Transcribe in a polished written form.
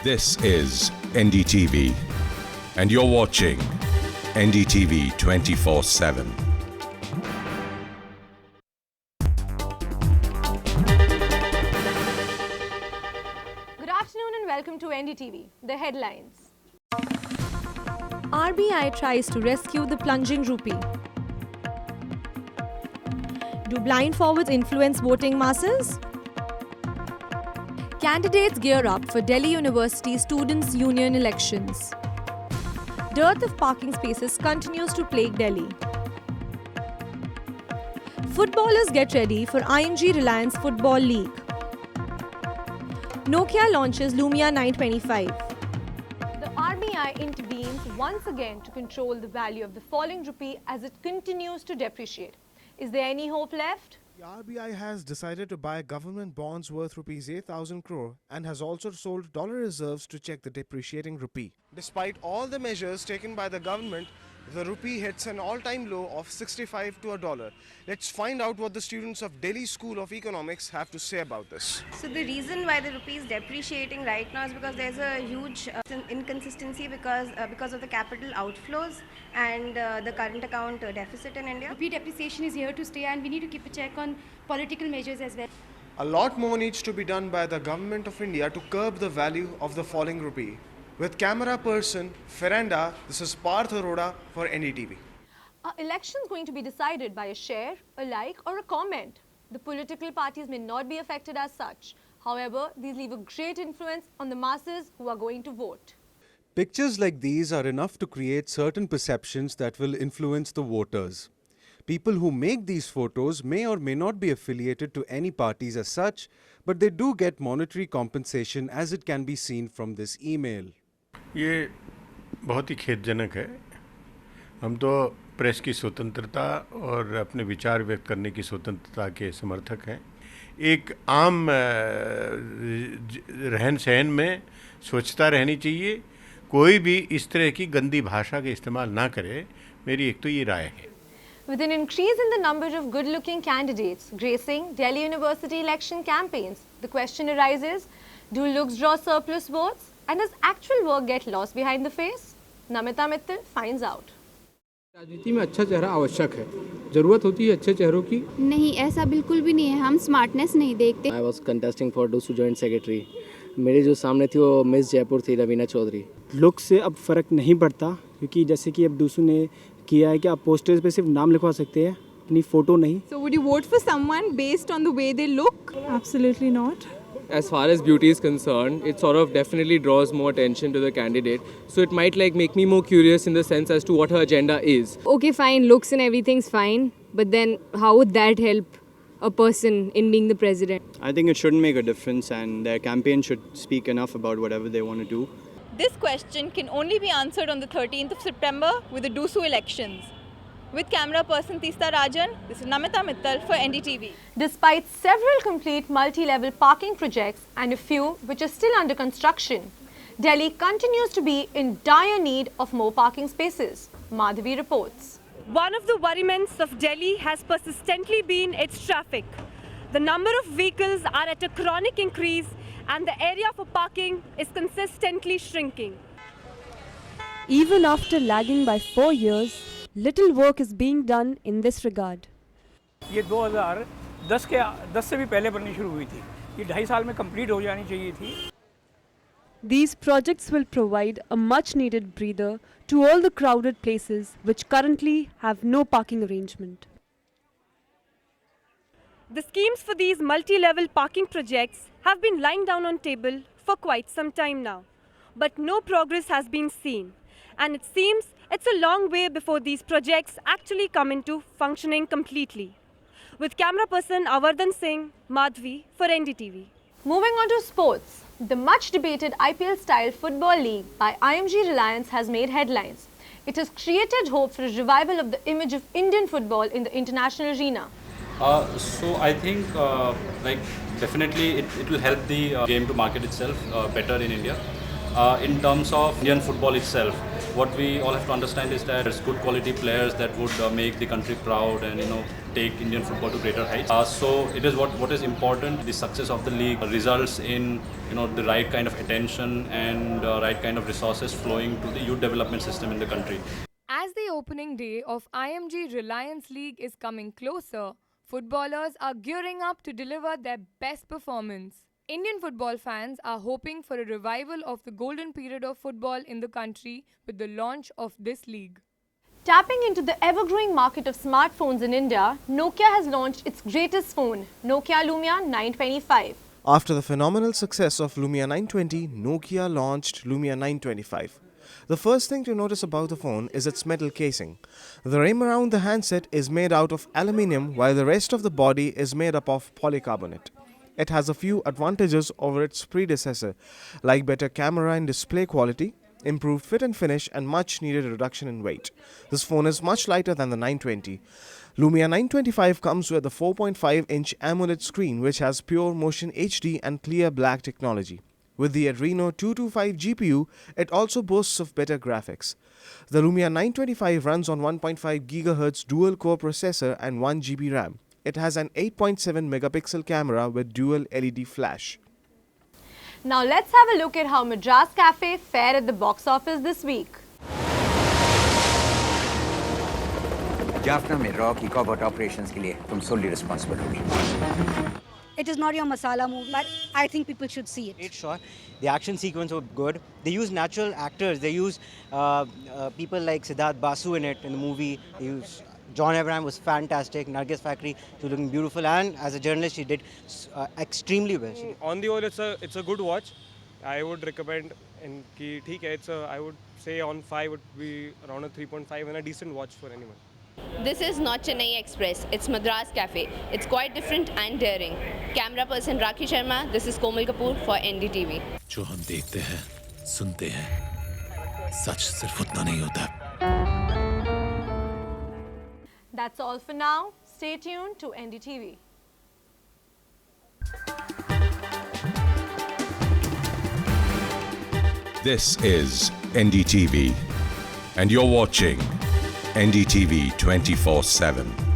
This is NDTV, and you're watching NDTV 24/7. Good afternoon and welcome to NDTV. The headlines. RBI tries to rescue the plunging rupee. Do blind forwards influence voting masses? Candidates gear up for Delhi University Students' Union elections. Dearth of parking spaces continues to plague Delhi. Footballers get ready for IMG Reliance Football League. Nokia launches Lumia 925. The RBI intervenes once again to control the value of the falling rupee as it continues to depreciate. Is there any hope left? The RBI has decided to buy government bonds worth rupees 8,000 crore and has also sold dollar reserves to check the depreciating rupee. Despite all the measures taken by the government, the rupee hits an all-time low of 65 to a dollar. Let's find out what the students of Delhi School of Economics have to say about this. So the reason why the rupee is depreciating right now is because there's a huge inconsistency because of the capital outflows and the current account deficit in India. Rupee depreciation is here to stay, and we need to keep a check on political measures as well. A lot more needs to be done by the government of India to curb the value of the falling rupee. With camera person Feranda, this is Parth Arora for NDTV. Are elections going to be decided by a share, a like, or a comment? The political parties may not be affected as such. However, these leave a great influence on the masses who are going to vote. Pictures like these are enough to create certain perceptions that will influence the voters. People who make these photos may or may not be affiliated to any parties as such, but they do get monetary compensation, as it can be seen from this email. ये बहुत ही खेदजनक है। हम तो press की स्वतंत्रता और अपने विचार व्यक्त करने की स्वतंत्रता के समर्थक हैं। एक आम रहन सहन में स्वच्छता रहनी चाहिए। कोई भी इस तरह की गंदी भाषा का इस्तेमाल ना करे, मेरी एक तो ये राय है। With an increase in the number of good-looking candidates gracing Delhi University election campaigns, the question arises, do looks draw surplus votes? And does actual work get lost behind the face? Namita Mittal finds out. राजनीति में अच्छा चेहरा आवश्यक है, जरूरत होती है अच्छे चेहरों की। नहीं, ऐसा बिल्कुल भी नहीं है, हम स्मार्टनेस नहीं देखते। I was contesting for DUSU joint secretary. मेरे जो सामने थी वो मिस जयपुर थी, रवीना चौधरी। लुक से अब फर्क नहीं पड़ता, क्योंकि जैसे कि अब DUSU ने किया है कि आप पोस्टर्स पे सिर्फ नाम लिखवा सकते हैं, अपनी फोटो नहीं। So would you vote for someone based on the way they look? Absolutely not. As far as beauty is concerned, it sort of definitely draws more attention to the candidate. So it might make me more curious in the sense as to what her agenda is. Okay, fine, looks and everything's fine, but then how would that help a person in being the president? I think it shouldn't make a difference, and their campaign should speak enough about whatever they want to do. This question can only be answered on the 13th of September with the DUSU elections. With camera person Tista Rajan, this is Namita Mittal for NDTV. Despite several complete multi-level parking projects and a few which are still under construction, Delhi continues to be in dire need of more parking spaces. Madhavi reports. One of the worriments of Delhi has persistently been its traffic. The number of vehicles are at a chronic increase and the area for parking is consistently shrinking. Even after lagging by 4 years, little work is being done in this regard. ये 2010 से भी पहले बननी शुरू हुई थी। ये 2.5 साल में कंप्लीट हो जानी चाहिए थी। These projects will provide a much-needed breather to all the crowded places which currently have no parking arrangement. The schemes for these multi-level parking projects have been lying down on table for quite some time now, but no progress has been seen, and it seems it's a long way before these projects actually come into functioning completely. With camera person Avardhan Singh, Madhvi for NDTV. Moving on to sports, the much debated IPL-style football league by IMG Reliance has made headlines. It has created hope for a revival of the image of Indian football in the international arena. So I think definitely it will help the game to market itself better in India. In terms of Indian football itself, what we all have to understand is that there's good quality players that would make the country proud and take Indian football to greater heights. So it is what is important. The success of the league results in the right kind of attention and right kind of resources flowing to the youth development system in the country. As the opening day of IMG Reliance League is coming closer, footballers are gearing up to deliver their best performance. Indian football fans are hoping for a revival of the golden period of football in the country with the launch of this league. Tapping into the ever-growing market of smartphones in India, Nokia has launched its greatest phone, Nokia Lumia 925. After the phenomenal success of Lumia 920, Nokia launched Lumia 925. The first thing to notice about the phone is its metal casing. The rim around the handset is made out of aluminium while the rest of the body is made up of polycarbonate. It has a few advantages over its predecessor, like better camera and display quality, improved fit and finish, and much needed reduction in weight. This phone is much lighter than the 920. Lumia 925 comes with a 4.5-inch AMOLED screen which has pure motion HD and clear black technology. With the Adreno 225 GPU, it also boasts of better graphics. The Lumia 925 runs on 1.5 GHz dual-core processor and 1 GB RAM. It has an 8.7 megapixel camera with dual LED flash. Now let's have a look at how Madras Cafe fared at the box office this week. Jaffna में raw की कॉवर्ट operations के लिए तुम solely responsible होगी. It is not your masala movie, but I think people should see it. Great shot. The action sequence was good. They use natural actors. They use people like Siddharth Basu in it in the movie. They use John Abraham was fantastic. Nargis Fakri, she was looking beautiful, and as a journalist, she did extremely well. On the whole, it's a good watch. I would recommend, and I would say on 5 would be around a 3.5 and a decent watch for anyone. This is not Chennai Express, it's Madras Cafe. It's quite different and daring. Camera person Rakhi Sharma, this is Komal Kapoor for NDTV. जो हम देखते हैं, सुनते हैं, सच सिर्फ उतना नहीं होता. That's all for now. Stay tuned to NDTV. This is NDTV, and you're watching NDTV 24/7.